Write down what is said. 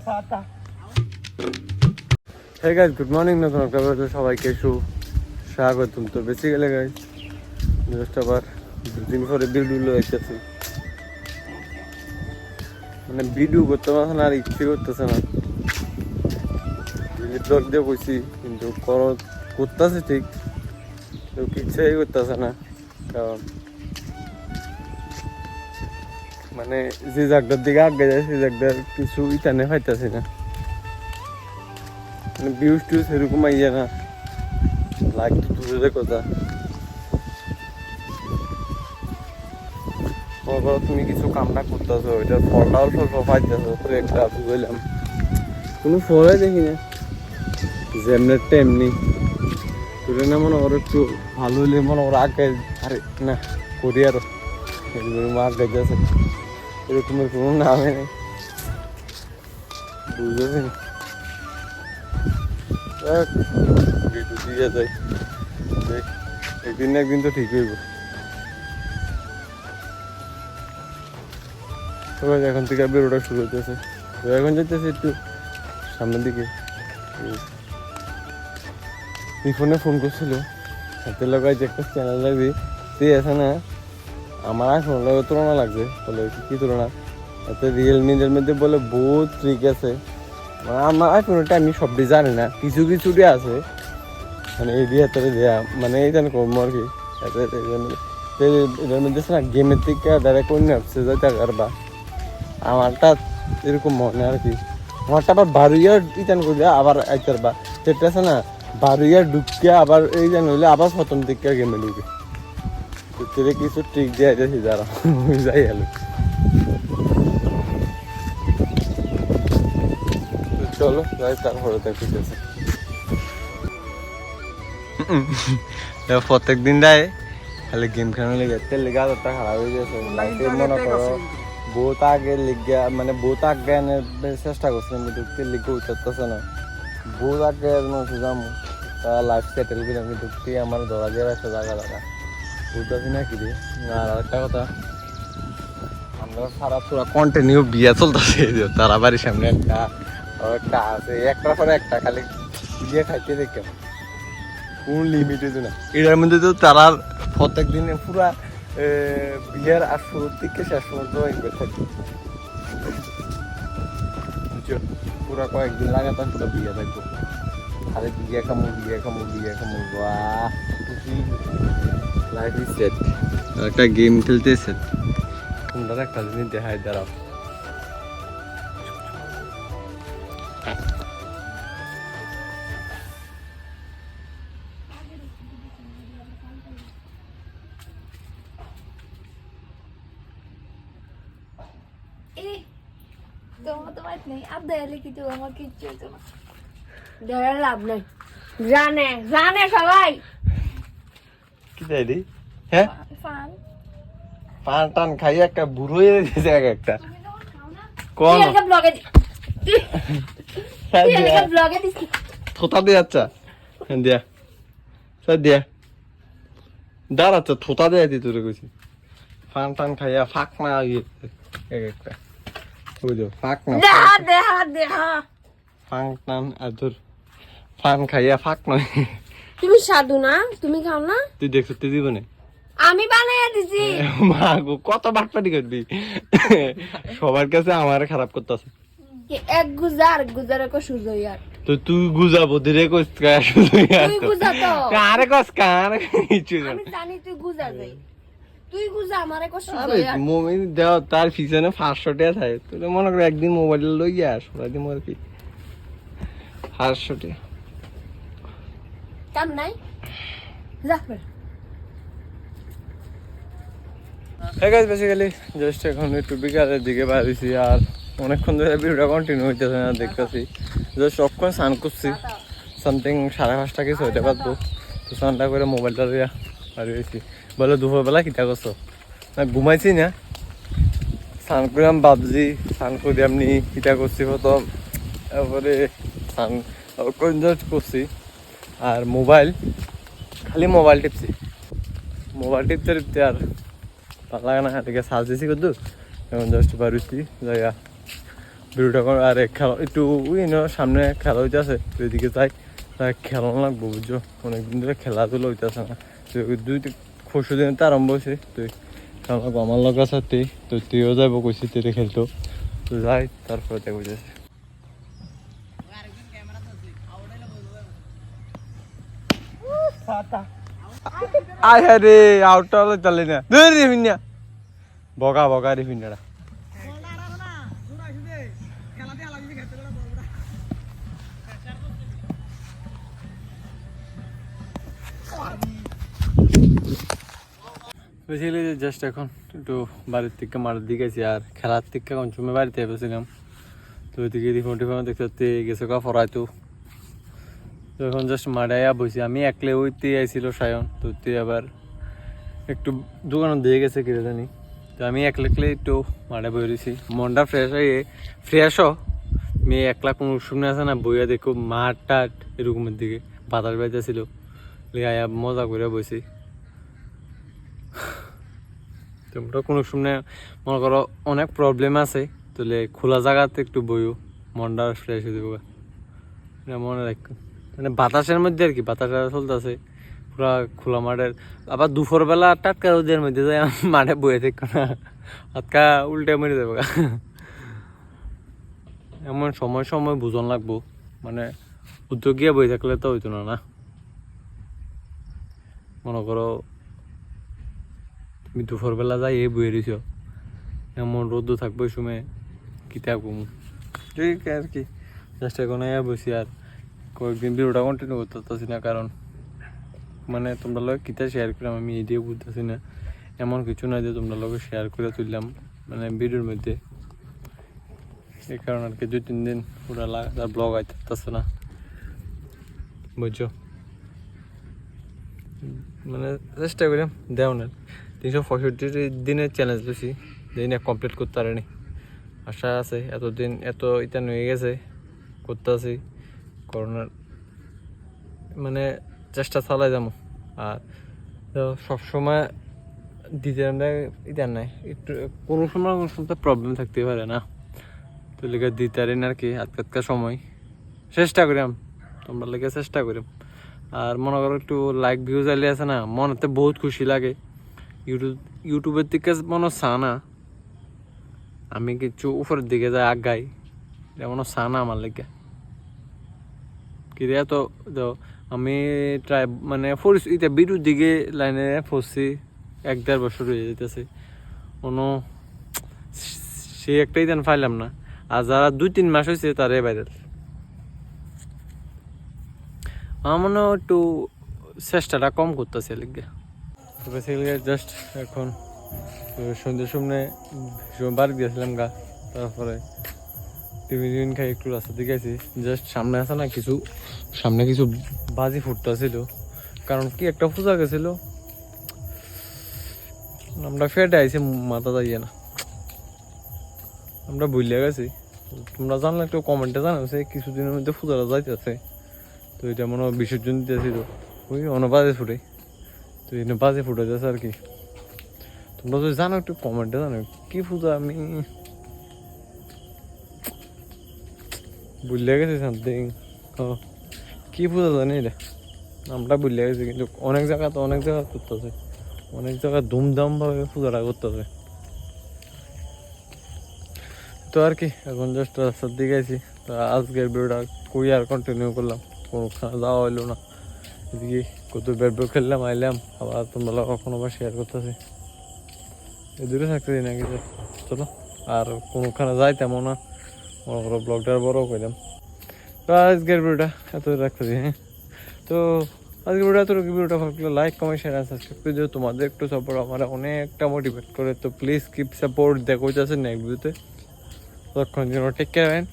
Hey guys, good morning. নতুন একটা ভিডিওতে সবাইকে স্বাগতম। তো বেসিক্যালি গাইস জাস্ট আবার দুদিন পরে ভিডিও আইতেছি, মানে ভিডিও করতে পারছে না, আর ইচ্ছে করতেছে না। ব্লগ দিয়ে কইছি কিন্তু করতেছে ঠিক, তো ইচ্ছাই করতেছে না। কারণ মানে যে জায়গাটার দিকে আগে যায় সেই জায়গাটার কিছু ইটানে পাইতেছি না, মানে ভিউজ টিউজ সেরকম আইয়া না, লাইক তো দূরের কথা। তুমি কিছু কামনা করতেছো, এটার ফলটা অল্প অল্প পাইতেছো, তো একটা বুঝলাম কোনো ফলে দেখি না, যেমনেরটা এমনি তুলে না। মনে ওর একটু ভালো হলে মনে ওর আগে, আরে না করি আরো আগে যাচ্ছে, এরকমের কোনো নামে নেই, বুঝতেছি না। দিয়ে যাই, একদিন না একদিন তো ঠিক হইব। এখন থেকে বেরোটা শুরু হইতেছে, তো এখন যেতেছে একটু সামনের দিকে। ফোনে ফোন করছিল, হাতে লাগাই যে একটা চ্যানেল লাগবে, তুই আছে না আমার আইফোন লাগে তুলনা লাগবে, বলে কি তুলনা, এতে রিয়েলমির মধ্যে বলে বহুত ট্রিক আছে। মানে আমার আইফোনটা আমি সবটি জানি না, কিছু কিছু দিয়ে আছে, মানে এই দিয়ে হাতে দেওয়া, মানে এই জানি কম আর কি। এটার মধ্যে না গেমের থেকে ডাইরেক্ট অন্য অ্যাপসে যাইতে পারবা, আমারটা এরকম মনে আর কি। আমারটা আবার 12 ইয়ার ইটান করলে আবার আইতে পারবা, সেটা আছে না 12 ইয়ার ঢুকে আবার এই জান হইলে আবার প্রথম দিকে গেমে ঢুকে, তোর কিছু ট্রিক দিয়ে যাচ্ছি যারা যাই গেল। চলো যাই, তারপরে দেখতেছে প্রত্যেক দিন দেয় খালি গেম খেলানো লেগে, তেল লেগে আদরটা খারাপ হয়ে গেছে। মনে করো বহুত আগে লিগা, মানে বহুত আগে চেষ্টা করছিলাম কিন্তু তেল লিগে উঠতেছে না, বহুত আগে নথি যাবো তা লাইফ সেটেল করলাম, কিন্তু আমার ধরা দিয়ে রাখছে জায়গা জায়গা বুঝতেছি না কি রে। আর একটা কথা, আমরা সারা পুরা কন্টিনিউ বিয়া চলতেছে, তারা বাড়ির সামনে একটা একটা আছে, একটার পরে একটা খালি বিয়ে খাইতে দেখে কোন লিমিটেড না। এটার মধ্যে তো তারা প্রত্যেক দিনে পুরা বিয়ের আর শুরুর থেকে শেষ পর্যন্ত ইনভেস্ট থাকে, বুঝছো, পুরা কয়েকদিন লাগাতার পুরো বিয়ে থাকবো, আরে বিয়ে খামো বিয়ে খামো বিয়ে খামো, বাহ লাইফ ইজ সেট। একটা গেম খেলতেছে, তোমরা একটা জিনিস দেখায় দাঁড়াও। লাভ নাই, জানে জানে সবাই কি চাই রে? হ্যাঁ পান টান খাই একটা বুড়ো হয়ে গেছে একটা কোন থোতা দিয়ে আচ্ছা দিয়া স্যার দিয়া দাঁড়াচ্ছা থোতা দিয়ে দি তোরে কইছি, পান টান খাইয়া ফাঁক না একটা বুঝো, ফাঁক না ফাঁক টান আর তোর ফান খাইয়া ফাঁক নয়। তুমি সাধু না, তুমি খাও না, তুই দেখছ তুই জীবনে আমি বানাইয়া দিছি। মা গো কত বাটপাটি করবি, সবার কাছে আমার খারাপ করতেছে। এক গুজার গুজারে কো সুজই আর তো তুই গুজাবো দিরে কইস কা সুজই আর তুই গুজা তো কারে কস কার কিছু না, আমি জানি তুই গুজা যাই, তুই গুজা আমারে কো আরে সুজই আর মুমিন দাও তার পিছনে 500 টাকা থাকে, তুই মনে করে একদিন মোবাইল লইয়া সরাই দিমু আর কি 500 টাকা কাম নাই যা ফের। হ্যাঁ গাইস বেসিক্যালি জাস্ট এখন একটু বিকালের দিকে বাইরেছি, আর অনেকক্ষণ ধরে ভিডিওটা কন্টিনিউ হইতেছে না, দেখতেছি জাস্ট অক্ষণ স্নান করছি, সামথিং 5:30 কিছু হইতে পারবো। তো স্নানটা করে মোবাইলটা দিয়ে বাড়ি হয়েছি, বলে দুপুরবেলা কিটা করছো, না ঘুমাইছি না, স্নান করলাম ভাবছি, স্নান করে এমনি কিটা করছি প্রথম, তারপরে স্নান করছি, আর মোবাইল খালি মোবাইল টিপছি, মোবাইল টিপতে টিপতে আর ভালো লাগে না, এদিকে সার্চ দিছি কত, এখন জাস্ট বাড়িছি জায়গা ভিডিওটা কর আর খেলা একটু সামনে খেলা হইতেছে ওইদিকে যাই খেলানো লাগবো বুঝছো, অনেকদিন ধরে খেলাধুলো হইতেছে না। তো দুই পরশু দিন তো আরম্ভ হয়েছে, তুই খেলা লাগবো আমার লোক আছে তো তুইও যাবো কইছি তুই খেলতো, তো যাই তারপরে দেখো যাচ্ছে। আয় হ্যাঁ রে আউটটা হলো চলে না রে ফিন্যা বগা বগা রে ফিন্যাটা। বেসিক্যালি জাস্ট এখন একটু বাড়ির থেকে মাঠের দিকে আছি আর খেলার থেকে কনসুমে বাড়িতে এসেছিলাম। তো ওইদিকে ফোন দেখতে গেছে কা ফরাইতো, তো এখন জাস্ট মাঠে বসি আমি একলে ওইতে আইছিল সায়ন, তো তুই আবার একটু দোকানে দিয়ে গেছে কিনে জানি, তো আমি একলে একটু মাঠে বই রয়েছি মনটা ফ্রেশও মেয়ে একলা কোনো শুনে আছে না বইয়া দেখো মাঠ টাট এরকমের দিকে বাতাস বাইতেছিল আয়া মজা করে বসি। তোমরা কোনো শুনে মনে করো অনেক প্রবলেম আছে তাহলে খোলা জায়গাতে একটু বইও মনটা ফ্রেশ হয়ে যাবো, মনে রাখো মানে বাতাসের মধ্যে আর কি বাতাসটা চলতেছে পুরা খোলা মাঠের। আবার দুপুরবেলা টাটকা রোদের মধ্যে যাই মাঠে বয়ে থাকো না হাতকা উল্টে মরে যাবো। এমন সময় বুঝন লাগবো, মানে উদ্যোগিয়া বই থাকলে তো হইতো না। মনে করো তুমি দুপুরবেলা যাই এই বয়ে রয়েছ এমন রোদ থাকবো ওই সময় কি থাকবো ঠিক আর কি। জাস্ট এখন বসি আর কয়েকদিন ভিডিওটা কন্টিনিউ করতে পারতেছি না, কারণ মানে তোমরা লোক কিতা শেয়ার করলাম আমি এই দিয়ে বুঝতেছি না, এমন কিছু না যে তোমরা লোক শেয়ার করে তুললাম মানে ভিডিওর মধ্যে, এই কারণ আর কি 2-3 দিন পুরা লাগাতার ব্লগ আইতেছে না বুঝছো। মানে চেষ্টা করি দেওয়ার 365 দিনের চ্যালেঞ্জ বেশি দিন কমপ্লিট করতে পারেনি, আশা আছে এতদিন এত ইটা হয়ে গেছে করতে আছি করোনার মানে চেষ্টা চালাই যাবো। আর সবসময় দিতে আমরা ইটার নাই একটু কোনো সময় প্রবলেম থাকতে পারে না, তো লেগে দিতে পারি না আর কি আজকালকার সময় চেষ্টা করিম তোমরা লেগে চেষ্টা করিম। আর মনে করো একটু লাইক ভিউজ আইলে আছে না মনেতে বহুত খুশি লাগে, ইউটিউবের দিকে মনে চা না আমি কিছু উপরের দিকে যাই আগাই যেমন চা না আমার লেগে কিরে। তো আমি ট্রাই মানে এটা বিরুর দিকে লাইনে পড়ছি 1-1.5 বছর হয়ে যেতেছে কোনো সে একটাই দেন পাইলাম না, আর যারা 2-3 মাস হয়েছে তারাই ভাইরাল। আমার মনে হয় একটু চেষ্টাটা কম করতেছে লিগে জাস্ট এখন সন্ধ্যের সামনে বাড়ি দিয়েছিলাম গা, তারপরে টিফিন খাই একটু রাস্তা দিকে আছি জাস্ট সামনে আছে না কিছু সামনে কিছু বাজি ফুটতেছিল, কারণ কি একটা পূজা গেছিল আমরা ফেটে আইছি মাথা যাইয়ে না আমরা ভুলিয়া গেছি। তোমরা জানলে একটু কমেন্টে জানাচ্ছে কিছুদিনের মধ্যে পূজাটা যাইতেছে, তো এটা মনে হয় বিসর্জন দিতেছিল ওই বাজে ফুটে, তো এই বাজে ফুটে যাচ্ছে আর কি। তোমরা যদি জানো একটু কমেন্টে জানো কি পূজা আমি ভুলিয়া গেছি সামথিং কি পূজা জানি এটা আমরা ভুলিয়া গেছি, কিন্তু অনেক জায়গা করতেছে অনেক জায়গায় ধুমধাম ভাবে পূজাটা করতেছে। তো আর কি এখন জাস্ট রাস্তার দিকে আছি, তো আজকের ভিডিওটা কই আর কন্টিনিউ করলাম কোনো খানা যাওয়া হইলো না, এদিকে কত ব্যাট বল খেললাম আইলাম আবার তোমরা কখনো আবার শেয়ার করতেছি এই দূরে থাকতে দিই নাকি চলো আর কোনোখানে যাই তেমন না মনে করো ব্লগটা বড় করলাম। তো আজকের ভিডিওটা এত রাখতেছি হ্যাঁ, তো আজকের ভিডিওটা ভালো লাগলে লাইক কমেন্ট শেয়ার আর সাবস্ক্রাইব করে দিও, তোমাদের একটু সাপোর্ট আমার অনেকটা মোটিভেট করে, তো প্লিজ কিপ সাপোর্ট দেখো যাচ্ছে নেক্সট ভিডিওতে তখন টেক কেয়ার।